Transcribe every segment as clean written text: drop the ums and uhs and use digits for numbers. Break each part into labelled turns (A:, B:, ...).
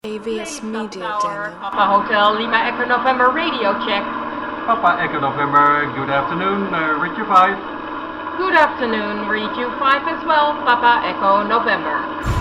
A: AVS Media Demo.
B: Papa Hotel Lima Echo November radio check.
C: Papa Echo November, good afternoon, read you 5.
B: Good afternoon, read you 5 as well, Papa Echo November.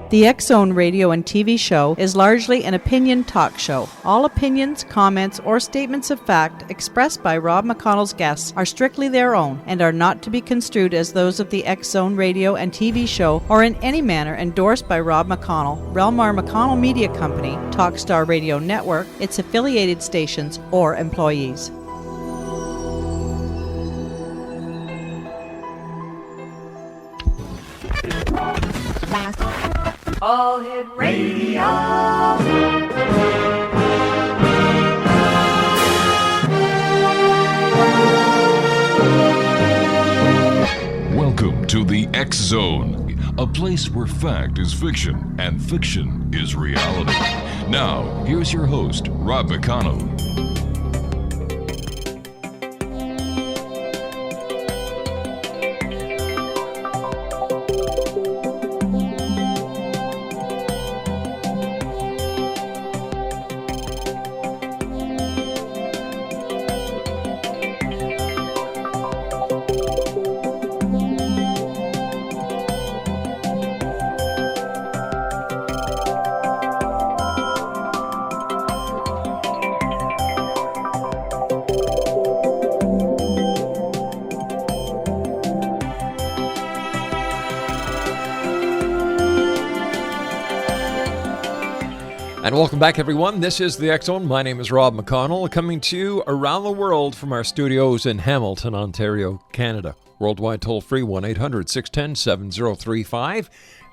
D: The X-Zone radio and TV show is largely an opinion talk show. All opinions, comments, or statements of fact expressed by Rob McConnell's guests are strictly their own and are not to be construed as those of the X-Zone radio and TV show or in any manner endorsed by Rob McConnell, Relmar McConnell Media Company, Talkstar Radio Network, its affiliated stations, or employees.
E: All Hit Radio.
F: Welcome to the X Zone, a place where fact is fiction and fiction is reality. Now, here's your host, Rob McConnell.
G: And welcome back, everyone. This is the X-Zone. My name is Rob McConnell, coming to you around the world from our studios in Hamilton, Ontario, Canada. Worldwide toll-free, 1-800-610-7035.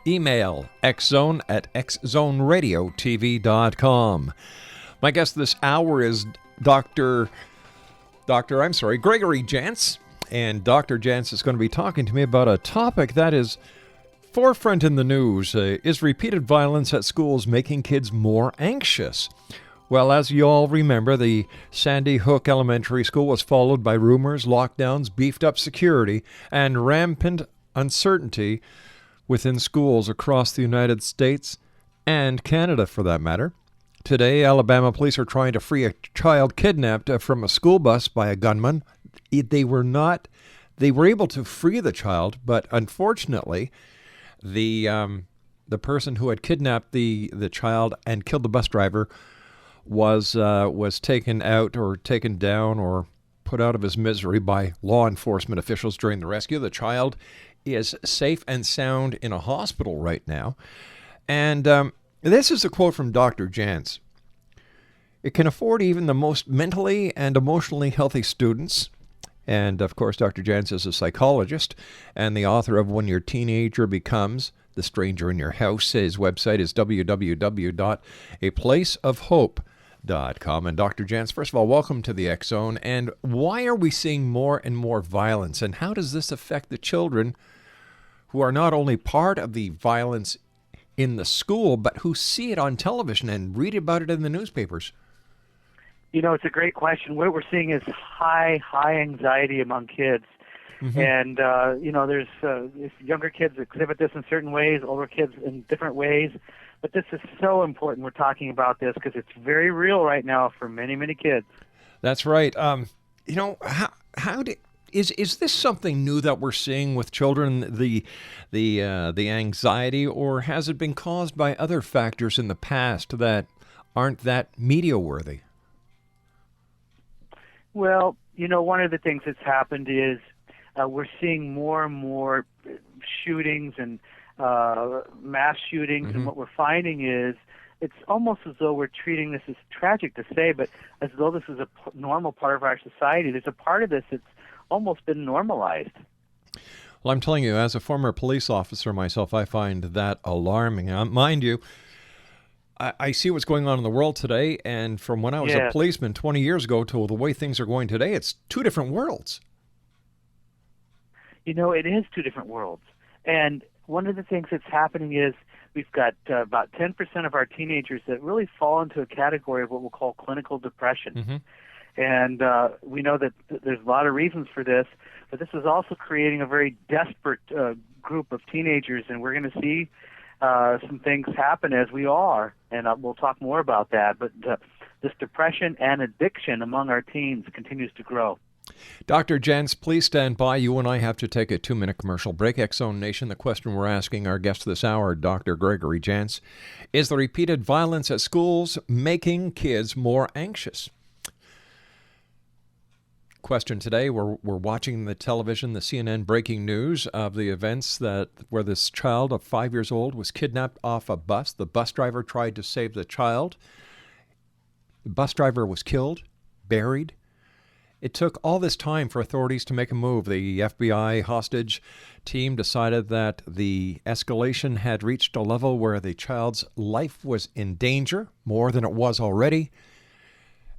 G: Email xzone@xzoneradiotv.com. My guest this hour is Gregory Jantz. And Dr. Jantz is going to be talking to me about a topic that is forefront in the news. Is repeated violence at schools making kids more anxious? Well, as you all remember, the Sandy Hook Elementary School was followed by rumors, lockdowns, beefed up security, and rampant uncertainty within schools across the United States and Canada, for that matter. Today, Alabama police are trying to free a child kidnapped from a school bus by a gunman. They were able to free the child, but unfortunately, the person who had kidnapped the child and killed the bus driver was taken out or taken down or put out of his misery by law enforcement officials during the rescue. The child is safe and sound in a hospital right now. And this is a quote from Dr. Jantz. It can afford even the most mentally and emotionally healthy students. And, of course, Dr. Jantz is a psychologist and the author of When Your Teenager Becomes the Stranger in Your House. His website is www.aplaceofhope.com. And Dr. Jantz, first of all, welcome to the X-Zone. And why are we seeing more and more violence? And how does this affect the children who are not only part of the violence in the school, but who see it on television and read about it in the newspapers?
H: You know, it's a great question. What we're seeing is high anxiety among kids. Mm-hmm. And, there's younger kids exhibit this in certain ways, older kids in different ways. But this is so important we're talking about this because it's very real right now for many, many kids.
G: That's right. Is this something new that we're seeing with children, the anxiety, or has it been caused by other factors in the past that aren't that media-worthy?
H: Well, one of the things that's happened is we're seeing more and more shootings and mass shootings, mm-hmm. And what we're finding is it's almost as though we're treating this, as tragic to say, but as though this is a normal part of our society. There's a part of this that's almost been normalized.
G: Well, I'm telling you, as a former police officer myself, I find that alarming. Mind you, I see what's going on in the world today, and from when I was a policeman 20 years ago to the way things are going today, it's two different worlds.
H: It is two different worlds. And one of the things that's happening is we've got about 10% of our teenagers that really fall into a category of what we'll call clinical depression. Mm-hmm. And we know that there's a lot of reasons for this, but this is also creating a very desperate group of teenagers, and we're going to see some things happen as we are, and we'll talk more about that. But this depression and addiction among our teens continues to grow.
G: Dr. Jantz, please stand by. You and I have to take a 2-minute commercial break. X-Zone Nation, the question we're asking our guest this hour, Dr. Gregory Jantz, is the repeated violence at schools making kids more anxious? Question today, we're watching the television, the CNN breaking news of the events where this child of 5 years old was kidnapped off a bus. The bus driver tried to save the child. The bus driver was killed, buried. It took all this time for authorities to make a move. The FBI hostage team decided that the escalation had reached a level where the child's life was in danger, more than it was already,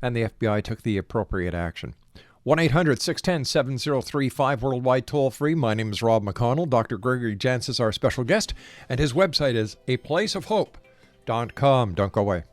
G: and the FBI took the appropriate action. 1-800-610-7035, worldwide toll-free. My name is Rob McConnell. Dr. Gregory Jantz is our special guest, and his website is aplaceofhope.com. Don't go away.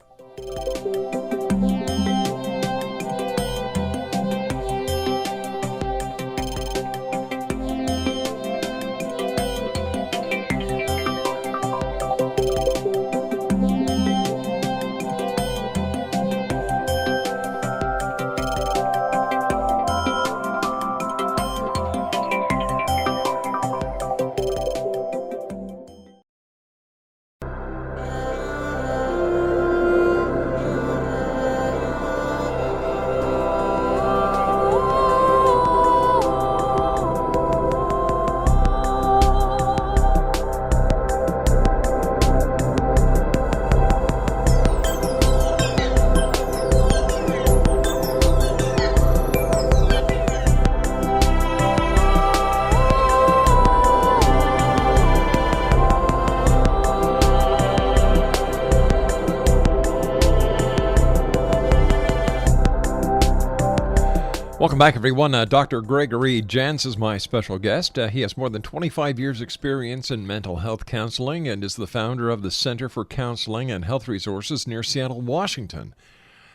G: Welcome back, everyone. Dr. Gregory Jantz is my special guest. He has more than 25 years' experience in mental health counseling and is the founder of the Center for Counseling and Health Resources near Seattle, Washington.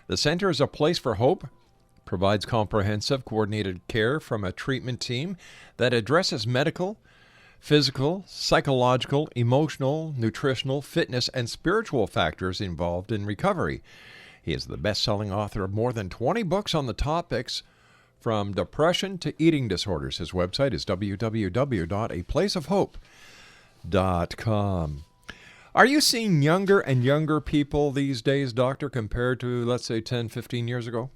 G: The center is a place for hope, provides comprehensive, coordinated care from a treatment team that addresses medical, physical, psychological, emotional, nutritional, fitness, and spiritual factors involved in recovery. He is the best-selling author of more than 20 books on the topics from depression to eating disorders. His website is www.aplaceofhope.com. Are you seeing younger and younger people these days, doctor, compared to, let's say, 10, 15 years ago?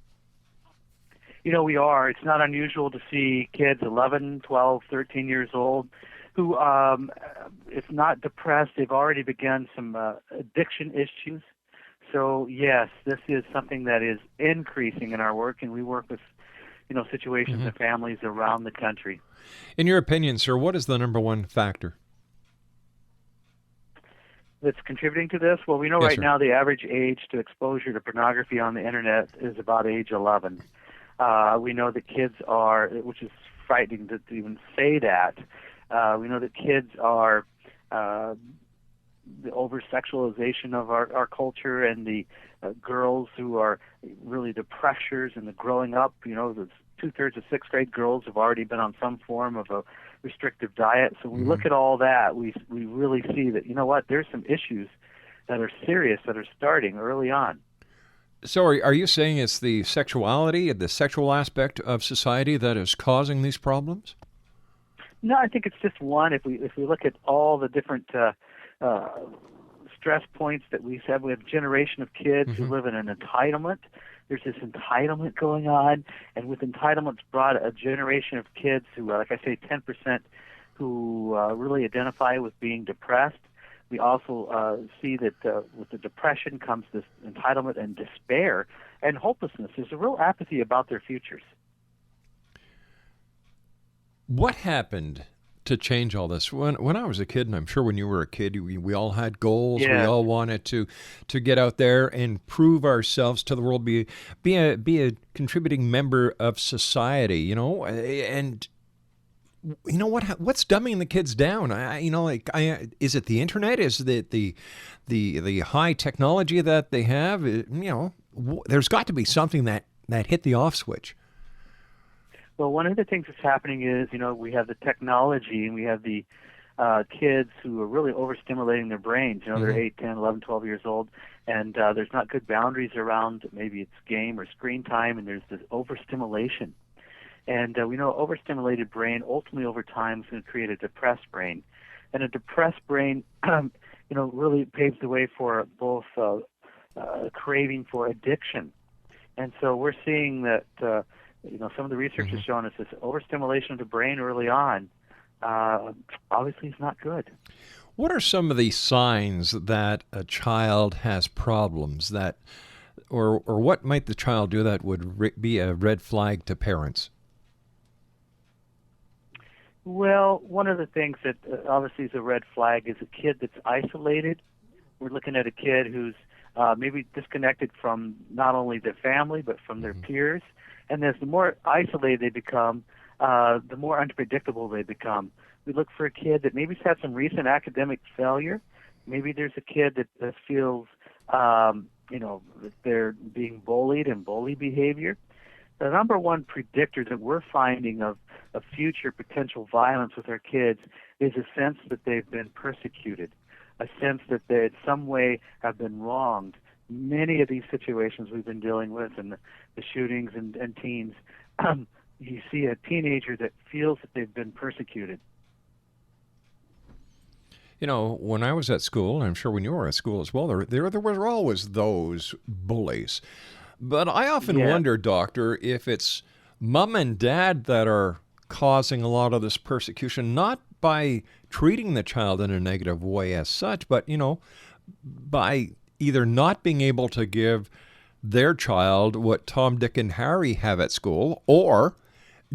H: You know, we are. It's not unusual to see kids 11, 12, 13 years old who, if not depressed, they've already begun some addiction issues. So, yes, this is something that is increasing in our work, and we work with situations and families around the country.
G: In your opinion, sir, what is the number one factor
H: that's contributing to this? Well, we know right now the average age to exposure to pornography on the internet is about age 11. We know that kids are, which is frightening to even say that, we know that kids are the over-sexualization of our culture, and the girls who are really the pressures and the growing up, the 2/3 of sixth-grade girls have already been on some form of a restrictive diet. So when we look at all that, we really see that, there's some issues that are serious that are starting early on.
G: So are you saying it's the sexuality, the sexual aspect of society that is causing these problems?
H: No, I think it's just one. If we look at all the different stress points that we have a generation of kids who live in an entitlement. There's this entitlement going on, and with entitlements brought a generation of kids who, like I say, 10% who really identify with being depressed. We also see that with the depression comes this entitlement and despair and hopelessness. There's a real apathy about their futures.
G: What happened to change all this? When I was a kid, and I'm sure when you were a kid, we all had goals. Yeah. We all wanted to get out there and prove ourselves to the world, be a contributing member of society, and what's dumbing the kids down? Is it the internet? Is it the high technology that they have? There's got to be something that that hit the off switch?
H: Well, one of the things that's happening is, we have the technology and we have the kids who are really overstimulating their brains. They're 8, 10, 11, 12 years old, and there's not good boundaries around maybe it's game or screen time, and there's this overstimulation. And we know overstimulated brain ultimately over time is going to create a depressed brain. And a depressed brain, really paves the way for both craving for addiction. And so we're seeing that, some of the research has shown us this overstimulation of the brain early on obviously is not good.
G: What are some of the signs that a child has problems or what might the child do that would be a red flag to parents?
H: Well, one of the things that obviously is a red flag is a kid that's isolated. We're looking at a kid who's maybe disconnected from not only their family but from their peers. And as the more isolated they become, the more unpredictable they become. We look for a kid that maybe's had some recent academic failure. Maybe there's a kid that feels, that they're being bullied and bully behavior. The number one predictor that we're finding of future potential violence with our kids is a sense that they've been persecuted, a sense that they in some way have been wronged. Many of these situations we've been dealing with and the shootings and teens, you see a teenager that feels that they've been persecuted.
G: When I was at school, and I'm sure when you were at school as well, there were always those bullies. But I often wonder, Doctor, if it's mom and dad that are causing a lot of this persecution, not by treating the child in a negative way as such, but, by either not being able to give their child what Tom, Dick, and Harry have at school, or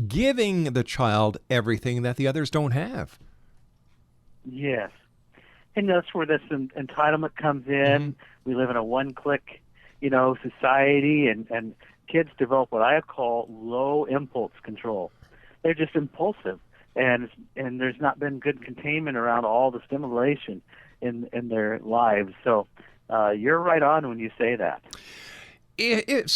G: giving the child everything that the others don't have.
H: Yes. And that's where this entitlement comes in. We live in a one-click society, and kids develop what I call low impulse control. They're just impulsive, and there's not been good containment around all the stimulation in their lives. So you're right on when you say that.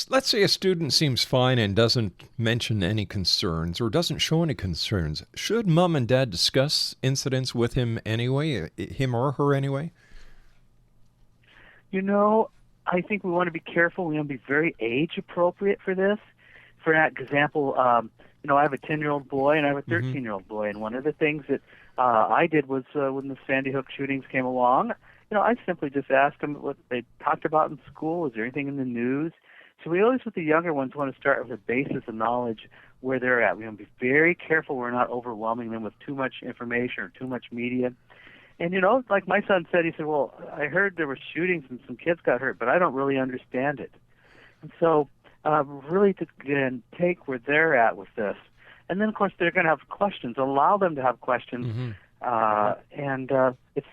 G: Let's say a student seems fine and doesn't mention any concerns or doesn't show any concerns. Should mom and dad discuss incidents with him anyway, him or her anyway?
H: I think we want to be careful. We want to be very age appropriate for this. For example, I have a 10-year-old boy and I have a 13-year-old boy, and one of the things that I did was when the Sandy Hook shootings came along, I simply just asked them what they talked about in school. Is there anything in the news? So we always, with the younger ones, want to start with a basis of knowledge where they're at. We want to be very careful we're not overwhelming them with too much information or too much media. And, like my son said, he said, well, I heard there were shootings and some kids got hurt, but I don't really understand it. And so really to again, take where they're at with this. And then, of course, they're going to have questions. Allow them to have questions. And it's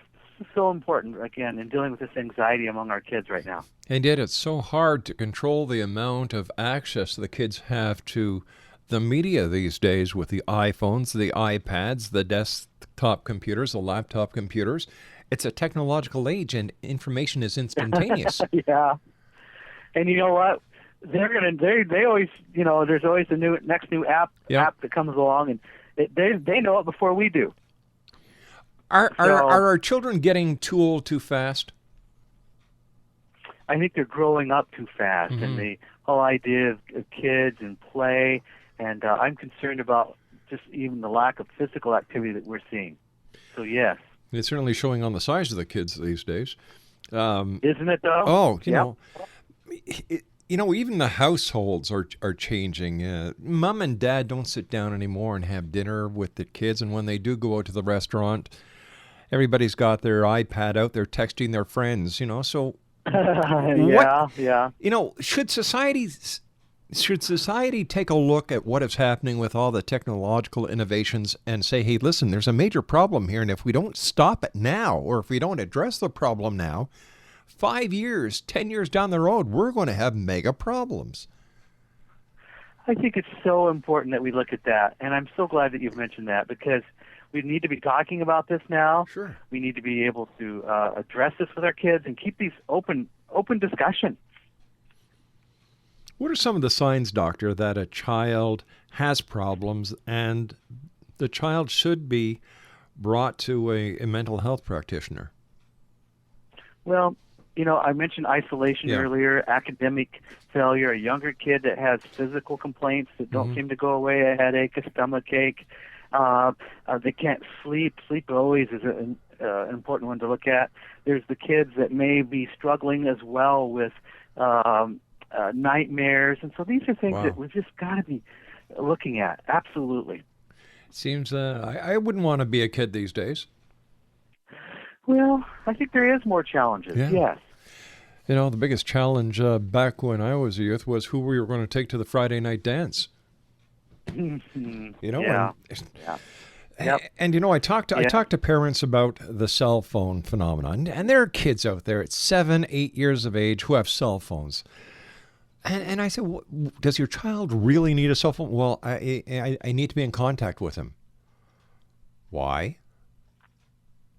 H: so important, again, in dealing with this anxiety among our kids right now.
G: And yet it's so hard to control the amount of access the kids have to the media these days with the iPhones, the iPads, the desktop computers, the laptop computers. It's a technological age, and information is instantaneous.
H: Yeah. And you know what? They always, there's always a next new app that comes along, and they know it before we do.
G: Are our children getting too old too fast?
H: I think they're growing up too fast, and the whole idea of kids and play, and I'm concerned about just even the lack of physical activity that we're seeing. So yes.
G: It's certainly showing on the size of the kids these days.
H: Isn't it, though?
G: Oh, even the households are changing. Mom and dad don't sit down anymore and have dinner with the kids, and when they do go out to the restaurant, everybody's got their iPad out, they're texting their friends, so...
H: Yeah.
G: Should society take a look at what is happening with all the technological innovations and say, hey, listen, there's a major problem here, and if we don't stop it now, or if we don't address the problem now, 5 years, 10 years down the road, we're going to have mega problems.
H: I think it's so important that we look at that, and I'm so glad that you've mentioned that, because we need to be talking about this now.
G: Sure.
H: We need to be able to address this with our kids and keep these open discussion.
G: What are some of the signs, doctor, that a child has problems and the child should be brought to a mental health practitioner?
H: Well, I mentioned isolation earlier, academic failure, a younger kid that has physical complaints that don't seem to go away, a headache, a stomach ache. They can't sleep. Sleep always is an important one to look at. There's the kids that may be struggling as well with nightmares. And so these are things that we've just got to be looking at. Absolutely.
G: Seems I wouldn't want to be a kid these days.
H: Well, I think there is more challenges, yes.
G: The biggest challenge back when I was a youth was who we were going to take to the Friday night dance.
H: Yep.
G: And I talked to parents about the cell phone phenomenon, and there are kids out there at 7, 8 years of age who have cell phones. And I said, does your child really need a cell phone? Well, I need to be in contact with him. Why?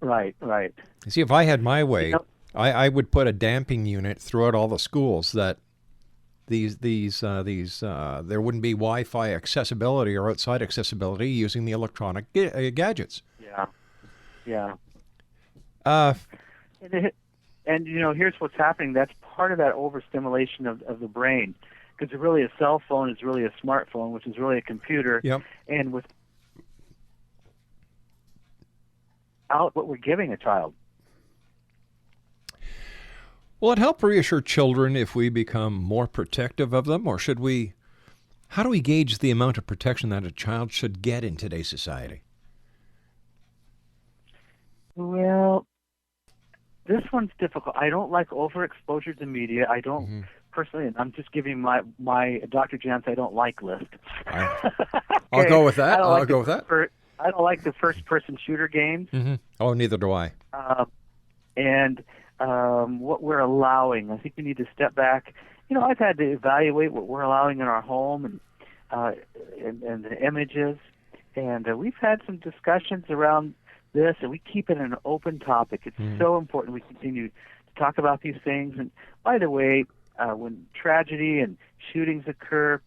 H: Right.
G: You see, if I had my way, I would put a damping unit throughout all the schools that there wouldn't be Wi-Fi accessibility or outside accessibility using the electronic gadgets.
H: Yeah. And here's what's happening. That's part of that overstimulation of the brain, because really a cell phone is really a smartphone, which is really a computer.
G: Yep.
H: And without what we're giving a child.
G: Will it help reassure children if we become more protective of them, or how do we gauge the amount of protection that a child should get in today's society?
H: Well, this one's difficult. I don't like overexposure to media. I don't personally, and I'm just giving my Dr. Jantz I don't like list.
G: I'll go with that. I
H: don't like the first-person shooter games.
G: Oh, neither do I.
H: And what we're allowing, I think we need to step back. I've had to evaluate what we're allowing in our home and the images, and we've had some discussions around this, and we keep it an open topic. It's so important we continue to talk about these things. And by the way, when tragedy and shootings occur,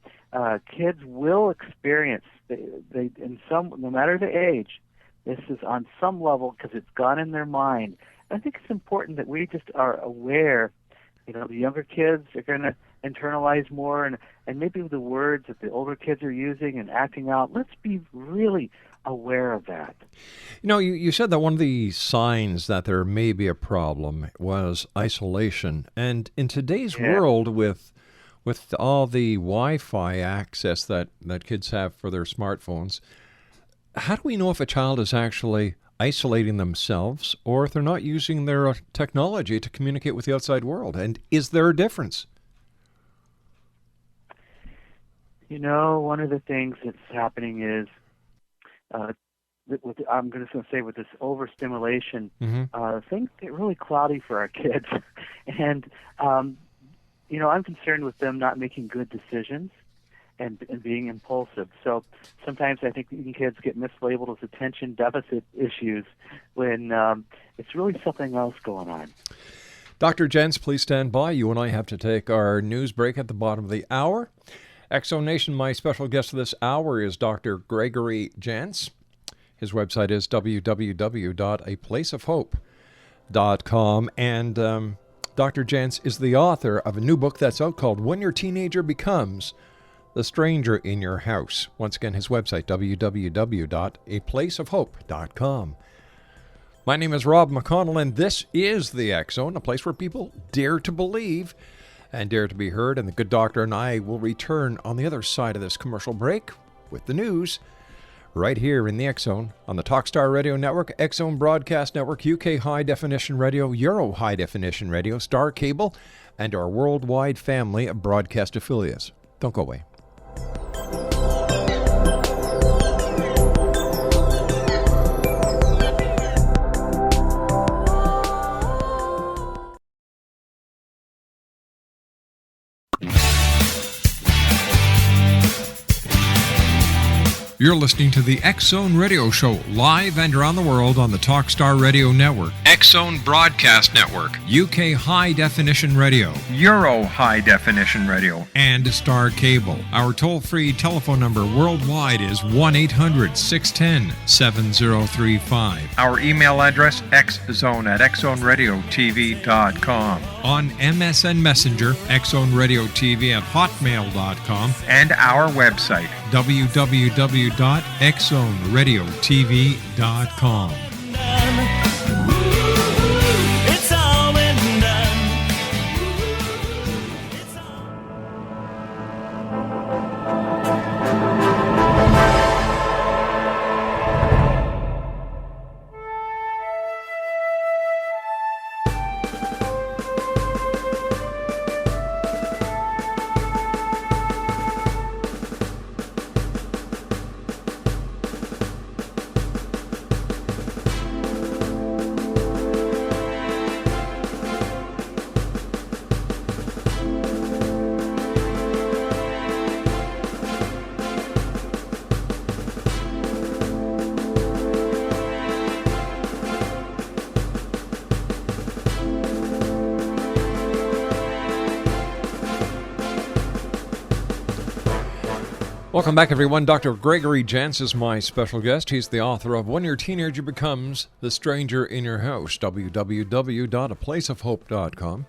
H: kids will experience no matter the age, this is on some level because it's gone in their mind. I think it's important that we just are aware. The younger kids are going to internalize more, and maybe the words that the older kids are using and acting out. Let's be really aware of that.
G: You said that one of the signs that there may be a problem was isolation. And in today's world, with all the Wi-Fi access that kids have for their smartphones, how do we know if a child is actually isolating themselves or if they're not using their technology to communicate with the outside world? And is there a difference?
H: One of the things that's happening is, I'm going to say with this overstimulation, things get really cloudy for our kids. And, I'm concerned with them not making good decisions and being impulsive. So sometimes I think kids get mislabeled as attention deficit issues when it's really something else going on.
G: Dr. Jantz, please stand by. You and I have to take our news break at the bottom of the hour. Exo Nation, my special guest this hour is Dr. Gregory Jantz. His website is www.aplaceofhope.com. And Dr. Jantz is the author of a new book that's out called When Your Teenager Becomes the Stranger in Your House. Once again, his website, www.aplaceofhope.com. My name is Rob McConnell, and this is The X Zone, a place where people dare to believe and dare to be heard. And the good doctor and I will return on the other side of this commercial break with the news right here in the X Zone on the Talkstar Radio Network, X Zone Broadcast Network, UK High Definition Radio, Euro High Definition Radio, Star Cable, and our worldwide family of broadcast affiliates. Don't go away.
I: You're listening to the X Zone Radio Show, live and around the world on the Talkstar Radio Network. X
G: X-Zone Broadcast Network, UK High Definition Radio,
C: Euro High Definition Radio.
G: and Star Cable. Our toll-free telephone number worldwide is 1-800-610-7035.
C: Our email address, xzone@xzoneradiotv.com.
G: On MSN Messenger, xzoneradiotv@hotmail.com,
C: And our website.
G: www.xzoneradiotv.com.
E: It's all been done.
G: Welcome back, everyone. Dr. Gregory Jantz is my special guest. He's the author of When Your Teenager Becomes the Stranger in Your House, www.aplaceofhope.com.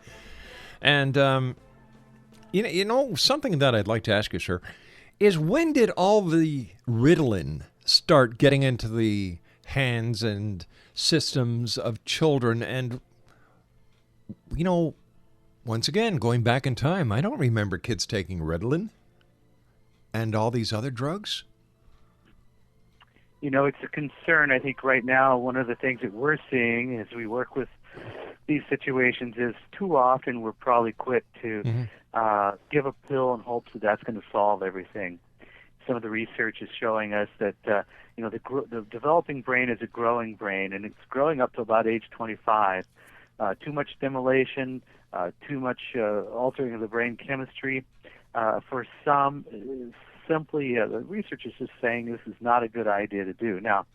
G: And, you know, something that I'd like to ask you, sir, is when did all the Ritalin start getting into the hands and systems of children? And, you know, once again, going back in time, I don't remember kids taking Ritalin and all these other drugs?
H: You know, it's a concern. I think right now one of the things that we're seeing as we work with these situations is too often we're probably quick to give a pill in hopes that that's going to solve everything. Some of the research is showing us that you know, the developing brain is a growing brain, and it's growing up to about age 25. Too much stimulation, too much altering of the brain chemistry. For some, simply the research is just saying this is not a good idea to do. Now,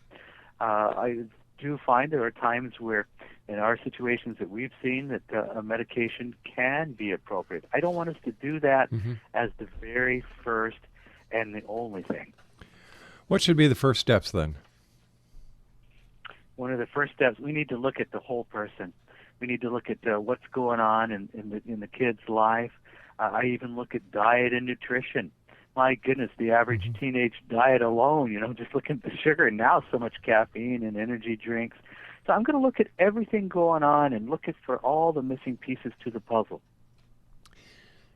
H: I do find there are times where, in our situations that we've seen, that a medication can be appropriate. I don't want us to do that as the very first and the only thing.
G: What should be the first steps then?
H: One of the first steps, we need to look at the whole person. We need to look at what's going on in the kid's life. I even look at diet and nutrition. My goodness, the average teenage diet alone, you know, just looking at the sugar, and now so much caffeine and energy drinks. So I'm going to look at everything going on and look for all the missing pieces to the puzzle.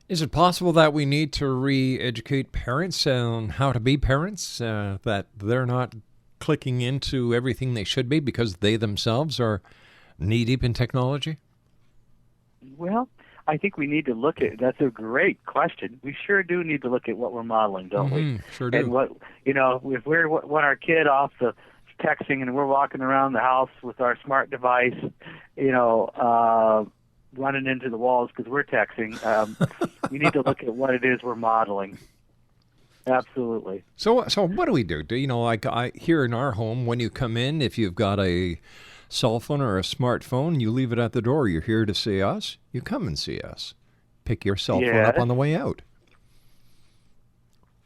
G: Is it possible that we need to re-educate parents on how to be parents, that they're not clicking into everything they should be because they themselves are knee-deep in technology?
H: Well, I think we need to look at, that's a great question. We sure do need to look at what we're modeling, don't we?
G: Sure do.
H: And what, you know, if we want our kid off the texting and we're walking around the house with our smart device, you know, running into the walls because we're texting, we need to look at what it is we're modeling. Absolutely.
G: So what do we do? Do you know, like here in our home, when you come in, if you've got a cell phone or a smartphone, you leave it at the door. You're here to see us, you come and see us. Pick your cell phone up on the way out.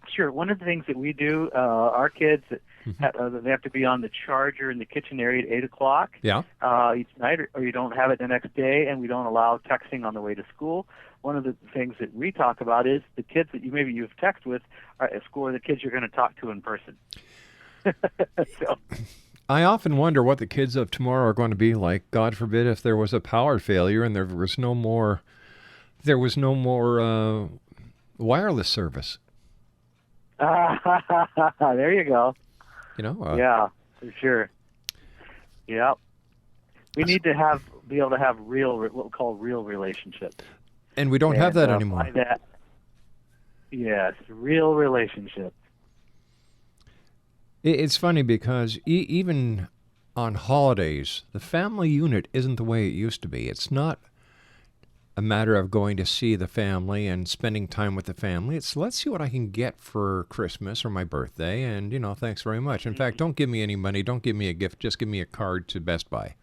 H: Sure. One of the things that we do, our kids, they have to be on the charger in the kitchen area at 8 o'clock each night, or you don't have it the next day, and we don't allow texting on the way to school. One of the things that we talk about is the kids that you've texted with at school are the kids you're going to talk to in person. So.
G: I often wonder what the kids of tomorrow are going to be like. God forbid if there was a power failure and there was no more wireless service.
H: There you go.
G: You know.
H: Yeah, for sure. Yeah, we need to be able to have what we call real relationships.
G: And we don't have that anymore.
H: By that, yes, real relationships.
G: It's funny because even on holidays, the family unit isn't the way it used to be. It's not a matter of going to see the family and spending time with the family. It's let's see what I can get for Christmas or my birthday, and, you know, thanks very much. In fact, don't give me any money. Don't give me a gift. Just give me a card to Best Buy.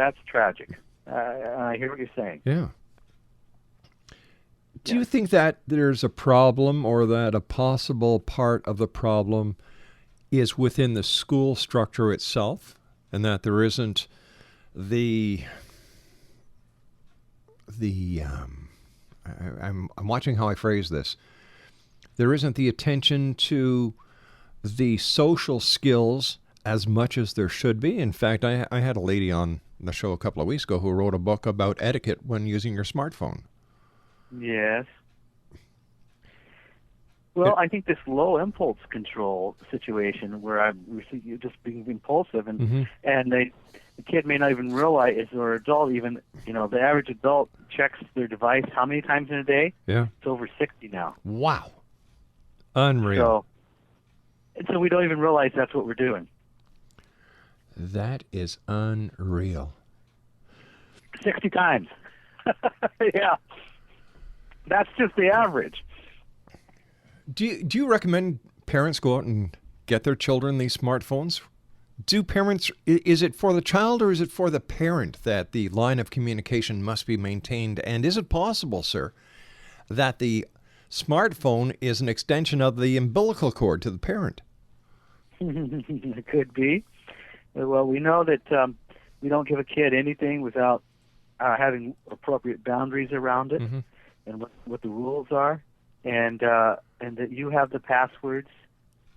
H: that's tragic. I hear what you're saying.
G: Yeah. Do you think that there's a problem, or that a possible part of the problem is within the school structure itself, and that there isn't I'm watching how I phrase this. There isn't the attention to the social skills as much as there should be. In fact, I had a lady on the show a couple of weeks ago who wrote a book about etiquette when using your smartphone.
H: Yes. Well, I think this low impulse control situation where you're just being impulsive, and the kid may not even realize, or adult even, the average adult checks their device how many times in a day?
G: Yeah.
H: It's over 60 now.
G: Wow. Unreal.
H: So we don't even realize that's what we're doing.
G: That is unreal.
H: 60 times. Yeah. That's just the average.
G: Do you recommend parents go out and get their children these smartphones? Do parents, is it for the child or is it for the parent that the line of communication must be maintained? And is it possible, sir, that the smartphone is an extension of the umbilical cord to the parent?
H: It could be. Well, we know that we don't give a kid anything without having appropriate boundaries around it, and what the rules are, and that you have the passwords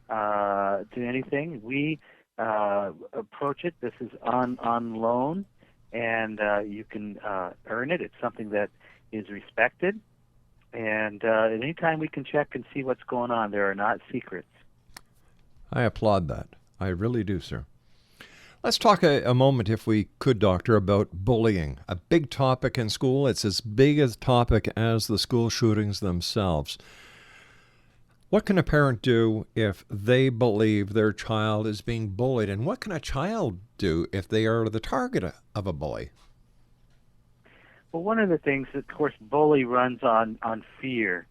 H: to anything. We approach it. This is on loan, and you can earn it. It's something that is respected, and at any time we can check and see what's going on. There are not secrets.
G: I applaud that. I really do, sir. Let's talk a moment, if we could, Doctor, about bullying. A big topic in school. It's as big a topic as the school shootings themselves. What can a parent do if they believe their child is being bullied? And what can a child do if they are the target of a bully?
H: Well, one of the things, of course, bully runs on fear.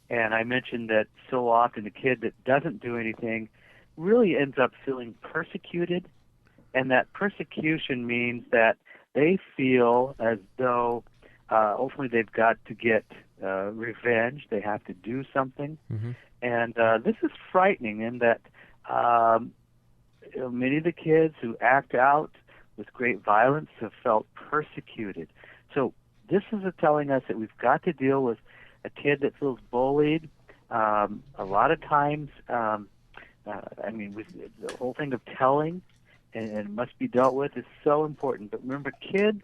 H: And I mentioned that so often a kid that doesn't do anything really ends up feeling persecuted. And that persecution means that they feel as though ultimately they've got to get revenge. They have to do something. And this is frightening in that many of the kids who act out with great violence have felt persecuted. So this is telling us that we've got to deal with a kid that feels bullied. A lot of times, with the whole thing of telling and must be dealt with is so important. But remember, kids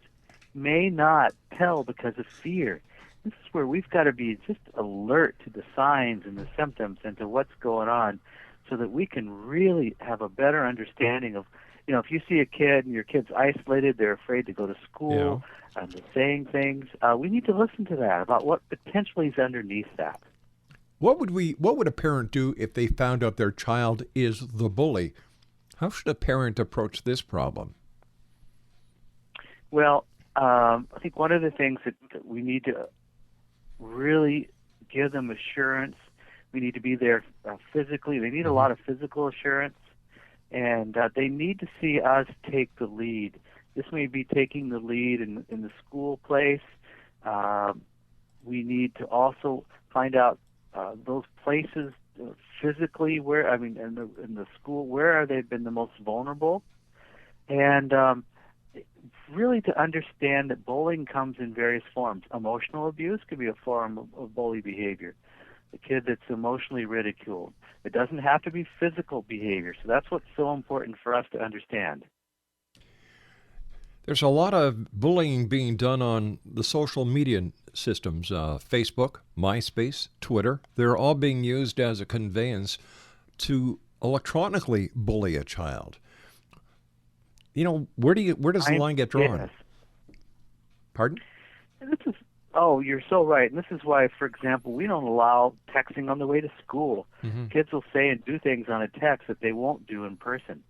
H: may not tell because of fear. This is where we've got to be just alert to the signs and the symptoms and to what's going on so that we can really have a better understanding of, if you see a kid and your kid's isolated, they're afraid to go to school, and they're saying things, we need to listen to that, about what potentially is underneath that.
G: What would a parent do if they found out their child is the bully? How should a parent approach this problem?
H: Well, I think one of the things that we need to really give them assurance, we need to be there physically. They need a lot of physical assurance, and they need to see us take the lead. This may be taking the lead in the school place. We need to also find out those places physically where, in the school, where are they been the most vulnerable, and really to understand that bullying comes in various forms. Emotional abuse could be a form of bully behavior. The kid that's emotionally ridiculed. It doesn't have to be physical behavior. So that's what's so important for us to understand.
G: There's a lot of bullying being done on the social media systems, Facebook, MySpace, Twitter. They're all being used as a conveyance to electronically bully a child. Where does the line get drawn?
H: Yes.
G: Pardon?
H: You're so right. And this is why, for example, we don't allow texting on the way to school. Kids will say and do things on a text that they won't do in person.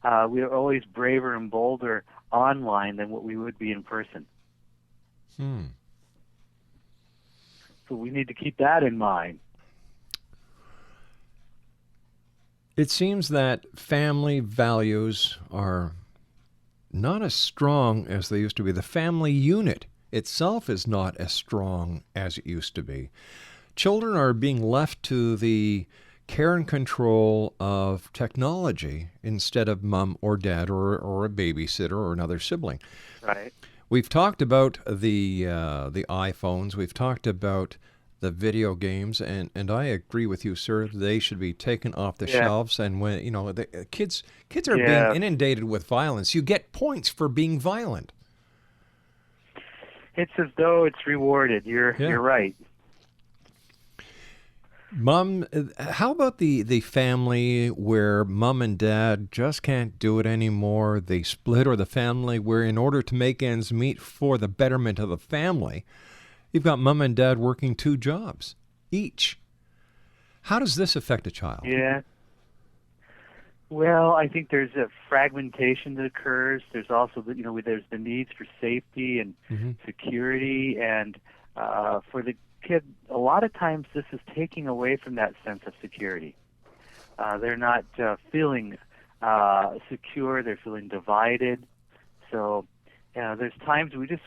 H: We are always braver and bolder online than what we would be in person. So we need to keep that in mind.
G: It seems that family values are not as strong as they used to be. The family unit itself is not as strong as it used to be. Children are being left to the care and control of technology instead of mom or dad or a babysitter or another sibling.
H: Right.
G: We've talked about the iPhones. We've talked about the video games, and I agree with you, sir. They should be taken off the shelves. And when the kids are being inundated with violence, you get points for being violent.
H: It's as though it's rewarded. You're right.
G: Mom, how about the family where mom and dad just can't do it anymore? They split, or the family where in order to make ends meet for the betterment of the family, you've got mom and dad working 2 jobs each. How does this affect a child?
H: Yeah. Well, I think there's a fragmentation that occurs. There's also there's the needs for safety and security, and for the kid, a lot of times this is taking away from that sense of security. They're not feeling secure. They're feeling divided. So there's times we've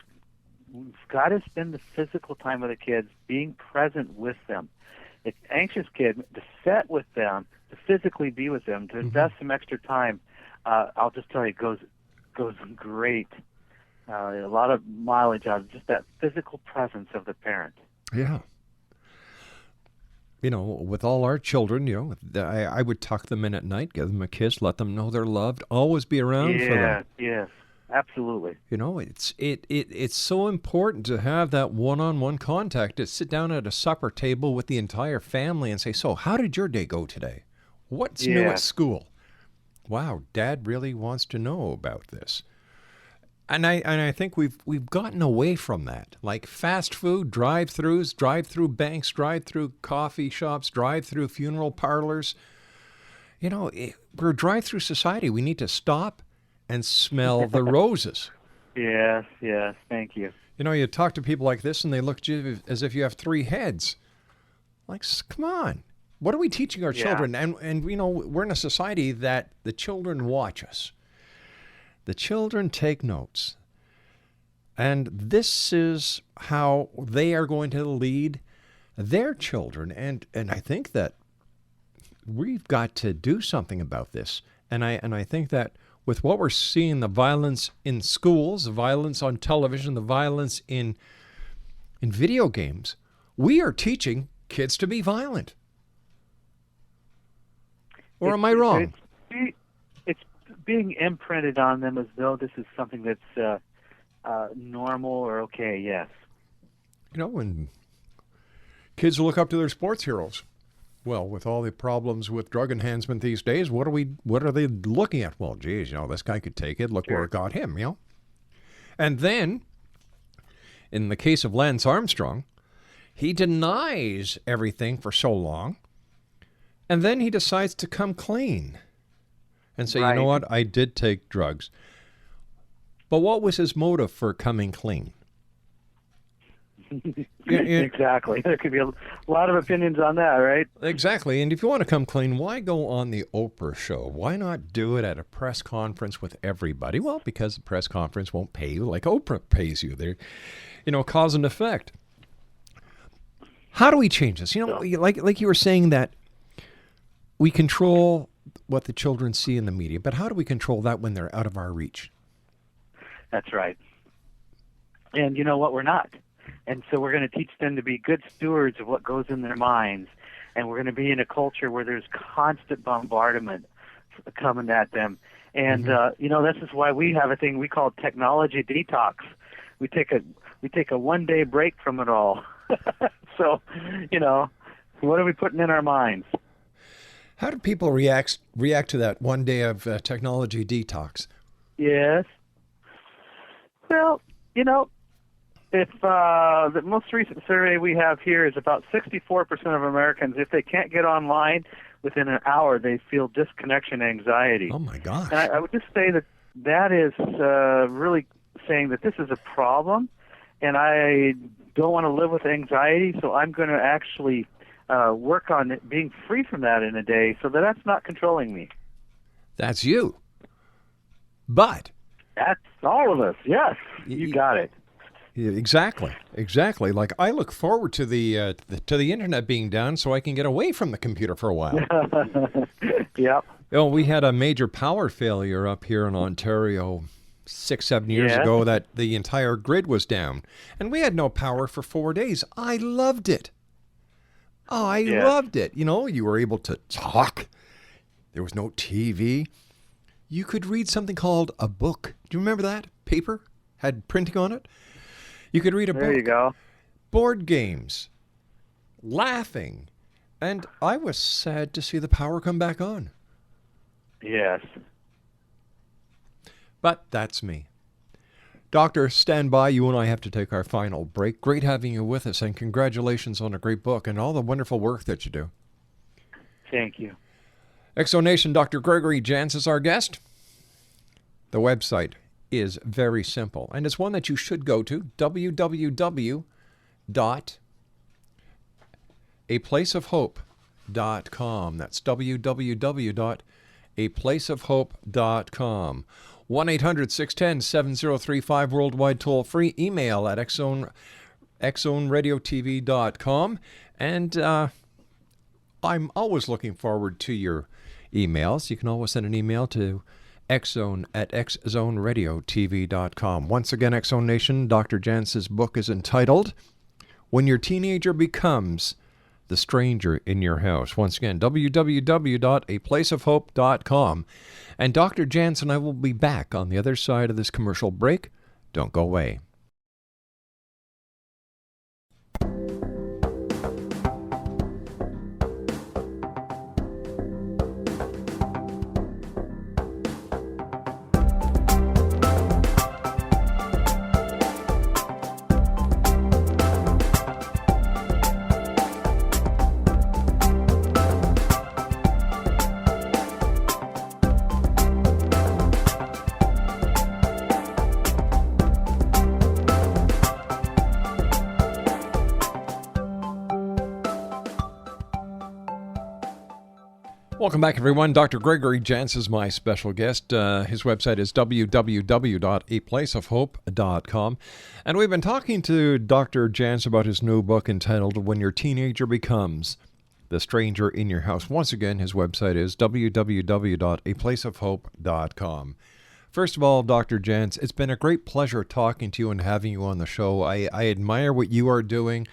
H: got to spend the physical time with the kids, being present with them. An anxious kid, to sit with them, to physically be with them, to invest some extra time, I'll just tell you, goes great. A lot of mileage out of just that physical presence of the parent.
G: Yeah. With all our children, I would tuck them in at night, give them a kiss, let them know they're loved, always be around for them.
H: Yes, absolutely.
G: It's so important to have that one-on-one contact, to sit down at a supper table with the entire family and say, so how did your day go today? What's new at school? Wow, Dad really wants to know about this. And I think we've gotten away from that. Like fast food, drive-thrus, drive-through banks, drive-through coffee shops, drive-through funeral parlors. We're a drive-through society. We need to stop and smell the roses.
H: Yes, thank you.
G: You talk to people like this and they look at you as if you have 3 heads. Like, come on. What are we teaching our children? And we're in a society that the children watch us. The children take notes. And this is how they are going to lead their children. And I think that we've got to do something about this. And I think that with what we're seeing, the violence in schools, the violence on television, the violence in video games, we are teaching kids to be violent. Or am I wrong?
H: It's being imprinted on them as though this is something that's normal or okay, yes.
G: When kids look up to their sports heroes, well, with all the problems with drug enhancement these days, what are they looking at? Well, geez, this guy could take it. Look where it got him, And then, in the case of Lance Armstrong, he denies everything for so long, and then he decides to come clean and say, You know what, I did take drugs. But what was his motive for coming clean?
H: Exactly. There could be a lot of opinions on that, right?
G: Exactly. And if you want to come clean, why go on the Oprah show? Why not do it at a press conference with everybody? Well, because the press conference won't pay you like Oprah pays you. They're, cause and effect. How do we change this? Like you were saying that we control what the children see in the media, but how do we control that when they're out of our reach?
H: That's right. And you know what? We're not. And so we're going to teach them to be good stewards of what goes in their minds. And we're going to be in a culture where there's constant bombardment coming at them. And, this is why we have a thing we call technology detox. We take a one-day break from it all. So, what are we putting in our minds?
G: How do people react to that one day of technology detox?
H: Yes. Well, if the most recent survey we have here is about 64% of Americans, if they can't get online within an hour, they feel disconnection anxiety.
G: Oh, my gosh.
H: And I would just say that is really saying that this is a problem, and I don't want to live with anxiety, so I'm going to actually work on it, being free from that in a day so that's not controlling me.
G: That's you. But
H: That's all of us. Yes, you got it.
G: Yeah, exactly. Like I look forward to the internet being down so I can get away from the computer for a while.
H: Yep.
G: Oh, we had a major power failure up here in Ontario 6-7 years ago that the entire grid was down, and we had no power for 4 days. I loved it. Oh, I loved it. You know, you were able to talk. There was no TV. You could read something called a book. Do you remember that? Paper had printing on it. You could read a book.
H: There you go.
G: Board games. Laughing. And I was sad to see the power come back on.
H: Yes.
G: But that's me. Doctor, stand by. You and I have to take our final break. Great having you with us, and congratulations on a great book and all the wonderful work that you do.
H: Thank you.
G: Exonation, Dr. Gregory Jantz is our guest. The website is very simple, and it's one that you should go to, www.aplaceofhope.com. That's www.aplaceofhope.com. 1-800-610-7035, worldwide toll-free. Email at xzoneradiotv.com. And I'm always looking forward to your emails. You can always send an email to xzone@xzoneradiotv.com. Once again, X Zone Nation, Dr. Jantz's book is entitled When Your Teenager Becomes the Stranger in Your House. Once again, www.aplaceofhope.com. And Dr. Jantz and I will be back on the other side of this commercial break. Don't go away. Welcome back, everyone. Dr. Gregory Jantz is my special guest. His website is www.aplaceofhope.com. And we've been talking to Dr. Jantz about his new book entitled When Your Teenager Becomes the Stranger in Your House. Once again, his website is www.aplaceofhope.com. First of all, Dr. Jantz, it's been a great pleasure talking to you and having you on the show. I admire what you are doing.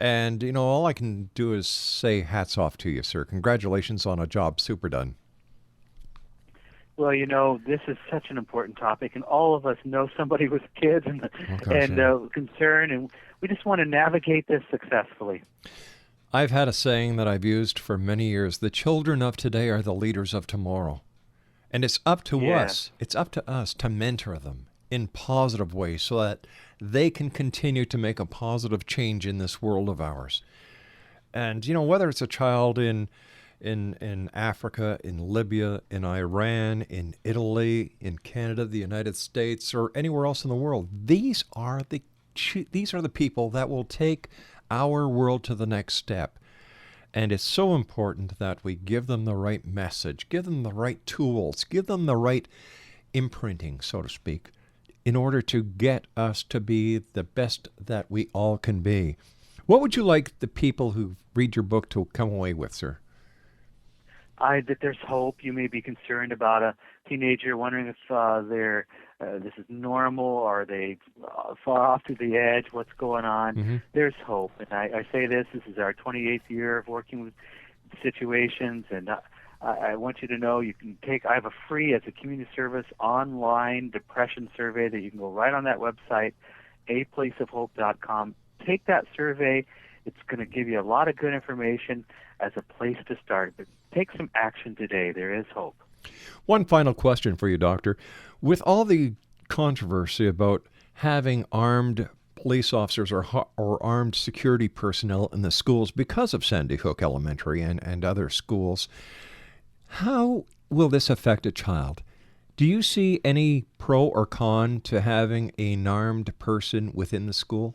G: And, you know, all I can do is say hats off to you, sir. Congratulations on a job super done.
H: Well, you know, this is such an important topic, and all of us know somebody with kids and concern, and we just want to navigate this successfully.
G: I've had a saying that I've used for many years. The children of today are the leaders of tomorrow. And it's up to us. It's up to us to mentor them in positive ways so that they can continue to make a positive change in this world of ours. And, you know, whether it's a child in Africa, in Libya, in Iran, in Italy, in Canada, the United States, or anywhere else in the world, these are the people that will take our world to the next step. And it's so important that we give them the right message, give them the right tools, give them the right imprinting, so to speak, in order to get us to be the best that we all can be. What would you like the people who read your book to come away with, sir?
H: That there's hope. You may be concerned about a teenager, wondering if this is normal, or are they far off to the edge, what's going on. Mm-hmm. There's hope. And I say this is our 28th year of working with situations, and I want you to know I have a free, as a community service, online depression survey that you can go right on that website, aplaceofhope.com. Take that survey. It's going to give you a lot of good information as a place to start. But take some action today. There is hope.
G: One final question for you, Doctor. With all the controversy about having armed police officers or armed security personnel in the schools because of Sandy Hook Elementary and other schools, how will this affect a child? Do you see any pro or con to having an armed person within the school?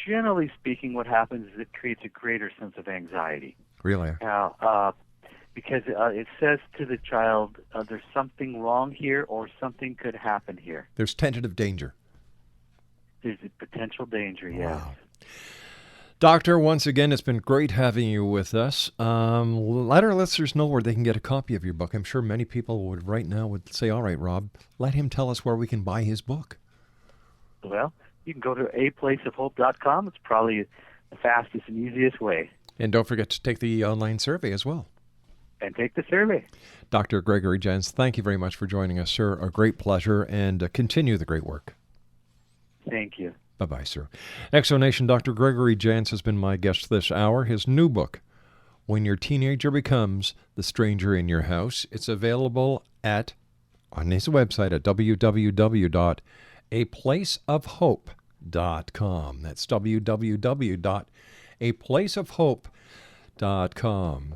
H: Generally speaking, what happens is it creates a greater sense of anxiety.
G: Really?
H: because it says to the child, there's something wrong here or something could happen here.
G: There's tentative danger.
H: There's a potential danger, yes.
G: Wow. Doctor, once again, it's been great having you with us. Let our listeners know where they can get a copy of your book. I'm sure many people would say, all right, Rob, let him tell us where we can buy his book.
H: Well, you can go to aplaceofhope.com. It's probably the fastest and easiest way.
G: And don't forget to take the online survey as well.
H: And take the survey.
G: Dr. Gregory Jantz, thank you very much for joining us, sir. A great pleasure, and continue the great work.
H: Thank you.
G: Bye-bye, sir. Exonation, Dr. Gregory Jantz has been my guest this hour. His new book, When Your Teenager Becomes the Stranger in Your House, it's available on his website at www.aplaceofhope.com. That's www.aplaceofhope.com.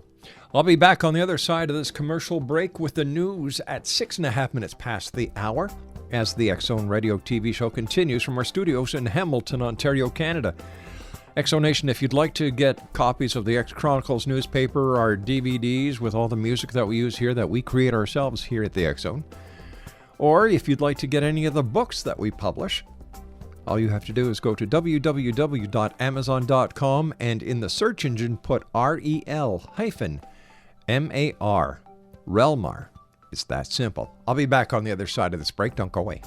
G: I'll be back on the other side of this commercial break with the news at 6.5 minutes past the hour as the X-Zone Radio TV show continues from our studios in Hamilton, Ontario, Canada. Exonation, if you'd like to get copies of the X Chronicles newspaper, our DVDs with all the music that we use here that we create ourselves here at the X-Zone, or if you'd like to get any of the books that we publish, all you have to do is go to www.amazon.com and in the search engine put REL-MAR, Relmar. It's that simple. I'll be back on the other side of this break. Don't go away.